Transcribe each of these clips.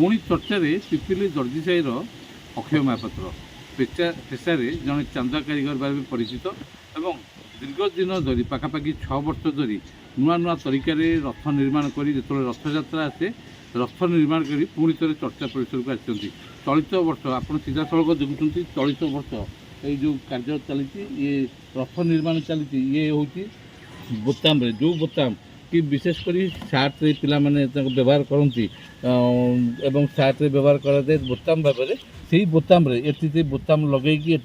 पुणी चर्चार पिपिली दर्जी साईर अक्षय महापात्र पेशारे जड़े चांदा कारीगर भाव परिचित एवं दीर्घ दिन धरी पाखापाखि 6 वर्ष धरी नुआ नुआ तरीकार रथ निर्माण कर जो रथयात्रा आसे रथ निर्माण कर पुणी थे चर्चा परिसर को आसती चलित वर्ष आप सीधा सड़क देखुं चलित वर्ष ये जो कार्य चली ये रथ निर्माण चली ये हूँ बोताम जो बोताम कि विशेषकर सार्ट पिलाने व्यवहार करती एवं सार्ट व्यवहार कराए बोताम भाव में से बोताम ये बोताम लगे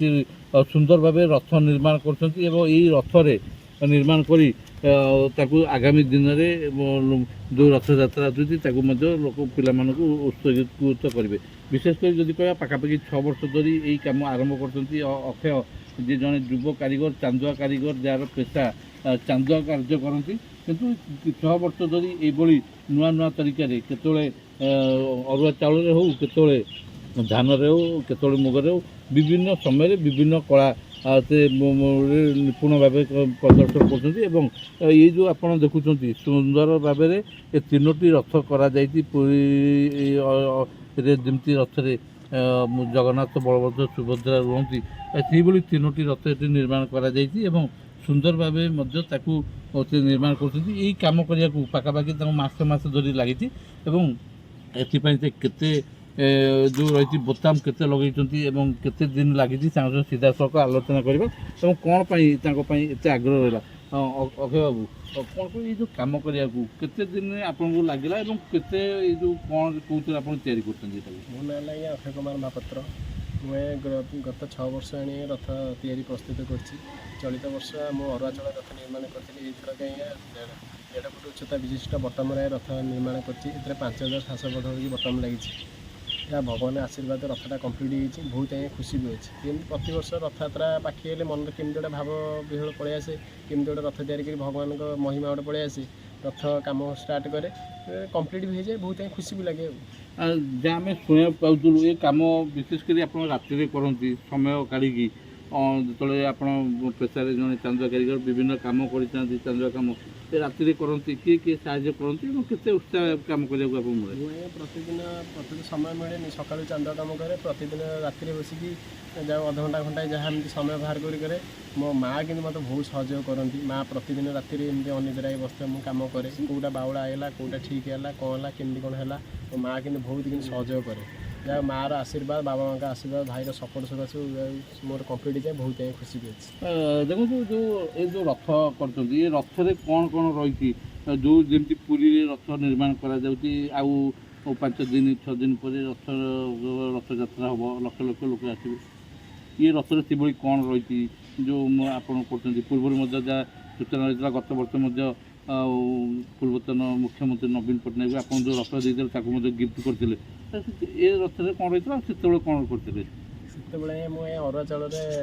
सुंदर भाव रथ निर्माण कर रथरे निर्माण करी आगामी दिन में जो रथयात्रा आसूँ लोक पिला उत्सर्गित करेंगे विशेषकर जदि कह पाखापाखि 6 वर्ष धरी यही कम आरंभ कर अक्षय जी जड़े युव कारीगर चांदुआ कारीगर जार पेशा चांदुआ कार्य करती किंतु 6 वर्ष धरी ये नुआ नुआ तरीका केतले अरुआ चाउल हो केतले धान हो केतले मुगरे हो विभिन्न समय विभिन्न कला से निपुण भाव प्रदर्शन कर ये जो आप देखुं सुंदर भाव में ये 3टी रथ करमती रथ जगन्नाथ बलभद्र सुभद्रा रुहति से 3टी रथ ये निर्माण कर सुंदर भाव निर्माण कर कम करने पाखापाखि मस धरी लगी केते जो रही बोताम केते लगे केते दिन लगी सीधा सड़क आलोचना करवा कौन एत आग्रह रहा अक्षय बाबू कौन ये जो कम करने केते दिन आपको लगे केते जो कौन कौन आप तैयारी कर मो ना है अक्षय कुमार महापात्र मुझे गत 6 वर्ष आनी रथ तैयारी प्रस्तुत कर चलित वर्ष मु अरुआचल रथ निर्माण करी कहीं 1.5 फुट उच्चता विशिष्ट बटम रथ निर्माण कर 5700 बटम लगी या भगवान आशीर्वाद रथटा कम्प्लीट हो बहुत खुशी भी अच्छे प्रति वर्ष रथयात्रा पाखी हेल्ले मन केमी गोटे भाव विहल पलि आसे केमी गोटे रथ तैयारी भगवान महिमा गोटे पलि आसे रथ कम स्टार्ट करे कम्प्लीट भी हो जाए बहुत खुशी भी लगे जहाँ आम शुणा पाऊँ ये कम विशेषकर आप राति करती समय काढ़ी जो आप पेशारे जड़े चांदुआ कारीगर विभिन्न कम कर चांदुआ कम राति करती किए किए साहय करती केते उत्साह कम करने मिले प्रतिदिन समय मिले सका चांदुआ कम करे प्रतिदिन राति बसिकी जहाँ अध घंटा घंटा जहाँ समय बाहर करे मो माँ कि मतलब बहुत सहयोग करती माँ प्रतिदिन राति अनिद्रा बसते मुझे कम करे कौटा बाउला आएगा कौटा ठीक है कौन है केमती कौन है मो माँ कि बहुत कि सहयोग करे जहाँ माँ आशीर्वाद बाबा माँ का आशीर्वाद भाई सपोर्ट सकाशु मोर कम्प्लीट जाए बहुत खुशी भी अच्छे देखो जो ये जो रथ कर रथरे कौन कौन रही जो जमी पुरी रथ निर्माण कर 5 दिन 6 दिन पर रथ यात्रा हम लक्ष लक्ष लोक आसवे ये रथर से कौन रही जो आप पूर्व जहाँ सूचना रही गत वर्ष पूर्वतन मुख्यमंत्री नवीन पट्टनायक आप जो रथ देते गिफ्ट करते ये रथरे कौन रही से कौन करते से मुझे अरुआ चाउल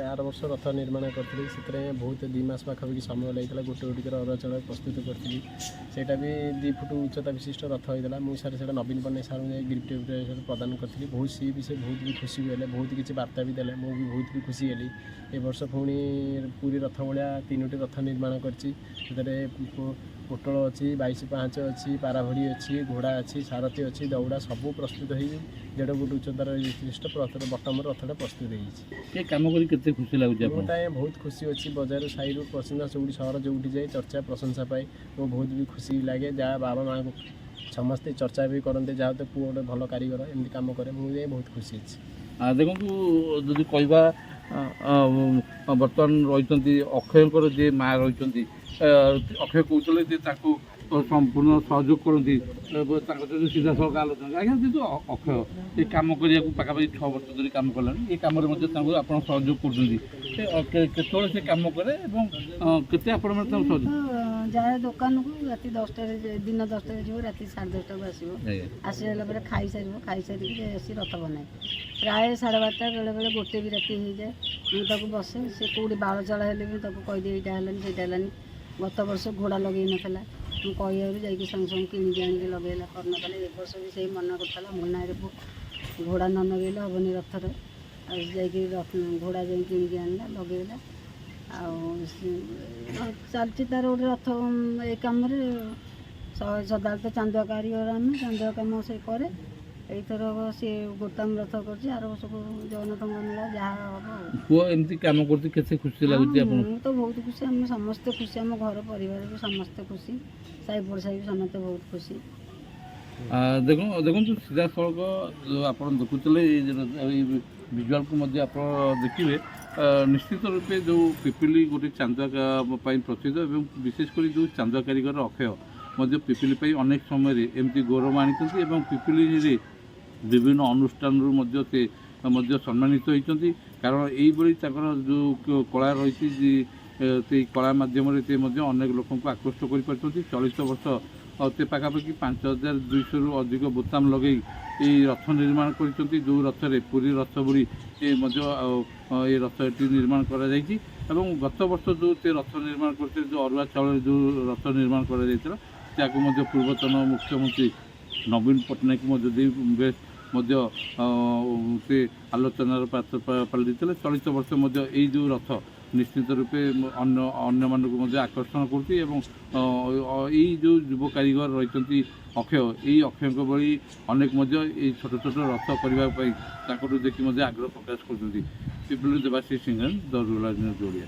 आर वर्ष रथ निर्माण करी से बहुत 2 मास पाखापाखि समय लगे गोटे गोटिकर अरुआ चाउल प्रस्तुत करी सेटा भी 2 फुट उच्चता विशिष्ट रथ होता मुझे से नवीन पट्टनायक सार गिफ्ट प्रदान करी बहुत सी भी से बहुत भी खुशी भी बहुत किसी वार्ता भी देले मुझे बहुत भी खुशी हेली ए वर्ष पुणी पूरी रथ भाया 3टी रथ निर्माण कर पोटल अच्छी 22 पाँच अच्छी पाराभड़ी अच्छी घोड़ा अच्छी सारथी अच्छी दौड़ा सबू प्रस्तुत हो 1.5 फुट उच्चतार विशिष्ट बटम रथटा प्रस्तुत हो कम कर खुशी लगे बहुत खुशी अच्छी बजार साई प्रसिद्ध जो सहर जो जाए चर्चा प्रशंसा पाए वो बहुत भी खुशी लगे जहाँ बाबा माँ को समस्ते चर्चा भी करते जहाँ तो पुओ गोटे भल कारीगर एमती कम करे मुझे बहुत खुशी अच्छी देखो जदि कहवा बर्तमान रही अक्षय जे माँ रही अक्षय कहते संपूर्ण सहयोग करती सीधा सड़क आलोचना आज्ञा जी अक्षय ये कम करने पाखापाखि 6 वर्ष धरी कम कला ये कम आप सहयोग कर से कम करे केते सहयोग जाए दुकान को राति 10टा दिन 10टा जो राति 10:30 को आसो आसला खाई सारी आसी रथ बनाए प्राय 12:30 बेले बेले गोटे भी राति हो जाए मुझे बसे से कौटी बाड़ चढ़ा हेल्ले भी कहीदे यहाँ है गत वर्ष घोड़ा लगे नाला मुझे कही संगे संगे किणिक आनिक लगेला करना ए वर्ष भी से मन करता मुना घोड़ा न लगेले हेनी रथर घोड़ा जा किणिक आनला लगेला चलती तार गोटे रथ ये कम सदा तो चांदुआ कारीगर आम चांदुआ कम से करे ଏଇଥର ସେ ଗୋଦାମ ରଥ କରୁଛି, ଆର ବର୍ଷକୁ ଜଗନ୍ନାଥଙ୍କ ମେଳା ଯାହା ହବ ଆଉ। ପୁଅ ଏମିତି କାମ କରୁଛି, କେତେ ଖୁସି ଲାଗୁଛି ହଁ, ଆପଣଙ୍କୁ? ମୁଁ ତ ବହୁତ ଖୁସି, ଆମେ ସମସ୍ତେ ଖୁସି, ଆମ ଘର ପରିବାର ବି ସମସ୍ତେ ଖୁସି, ସାହି ପଡ଼ିଶା ବି ସମସ୍ତେ ବହୁତ ଖୁସି। ଦେଖନ୍ତୁ ସିଧାସଳଖ ଯେଉଁ ଆପଣ ଦେଖୁଥିଲେ ଏଇ ଭିଜୁଆଲକୁ ମଧ୍ୟ ଆପଣ ଦେଖିବେ। ନିଶ୍ଚିତ ରୂପେ ଯେଉଁ ପିପିଲି ଗୋଟେ ଚାନ୍ଦୁଆ ପାଇଁ ପ୍ରସିଦ୍ଧ ଏବଂ ବିଶେଷ କରି ଯେଉଁ ଚାନ୍ଦୁଆ କାରିଗର ଅକ୍ଷୟ ମଧ୍ୟ ପିପିଲି ପାଇଁ ଅନେକ ସମୟରେ ଏମିତି ଗୌରବ ଆଣିଛନ୍ତି ଏବଂ ପିପିଲିରେ ବିଭିନ୍ନ ଅନୁଷ୍ଠାନରୁ ମଧ୍ୟ ସେ ମଧ୍ୟ ସମ୍ମାନିତ ହୋଇଛନ୍ତି। କାରଣ ଏଇଭଳି ତାଙ୍କର ଯେଉଁ କଳା ରହିଛି, ସେଇ କଳା ମାଧ୍ୟମରେ ସେ ମଧ୍ୟ ଅନେକ ଲୋକଙ୍କୁ ଆକୃଷ୍ଟ କରିପାରୁଛନ୍ତି। ଚଳିତ ବର୍ଷ ସେ ପାଖାପାଖି 5200ରୁ ଅଧିକ ବୋତାମ ଲଗାଇ ଏହି ରଥ ନିର୍ମାଣ କରିଛନ୍ତି, ଯେଉଁ ରଥରେ ପୁରୀ ରଥ ଭଳି ସେ ମଧ୍ୟ ଏ ରଥଟି ନିର୍ମାଣ କରାଯାଇଛି। ଏବଂ ଗତ ବର୍ଷ ଯେଉଁ ସେ ରଥ ନିର୍ମାଣ କରିଥିଲେ, ଯେଉଁ ଅରୁଆ ଚାଉଳରେ ଯେଉଁ ରଥ ନିର୍ମାଣ କରାଯାଇଥିଲା, ତାକୁ ମଧ୍ୟ ପୂର୍ବତନ ମୁଖ୍ୟମନ୍ତ୍ରୀ ନବୀନ ପଟ୍ଟନାୟକ ମଧ୍ୟ ଦେଇ ବେଶ ମଧ୍ୟ ସେ ଆଲୋଚନାର ପାତ୍ର ପାଲଟିଥିଲେ। ଚଳିତ ବର୍ଷ ମଧ୍ୟ ଏଇ ଯେଉଁ ରଥ ନିଶ୍ଚିତ ରୂପେ ଅନ୍ୟମାନଙ୍କୁ ମଧ୍ୟ ଆକର୍ଷଣ କରୁଛି ଏବଂ ଏଇ ଯେଉଁ ଯୁବ କାରିଗର ରହିଛନ୍ତି ଅକ୍ଷୟ, ଏଇ ଅକ୍ଷୟଙ୍କ ଭଳି ଅନେକ ମଧ୍ୟ ଏଇ ଛୋଟ ଛୋଟ ରଥ କରିବା ପାଇଁ ତାଙ୍କଠୁ ଦେଖି ମଧ୍ୟ ଆଗ୍ରହ ପ୍ରକାଶ କରୁଛନ୍ତି। ପିପିଲି ଦେବାଶିଷ ସିଂଘାନ, ଦ ରୁରାଲ ନ୍ୟୁଜ୍ ଓଡ଼ିଆ।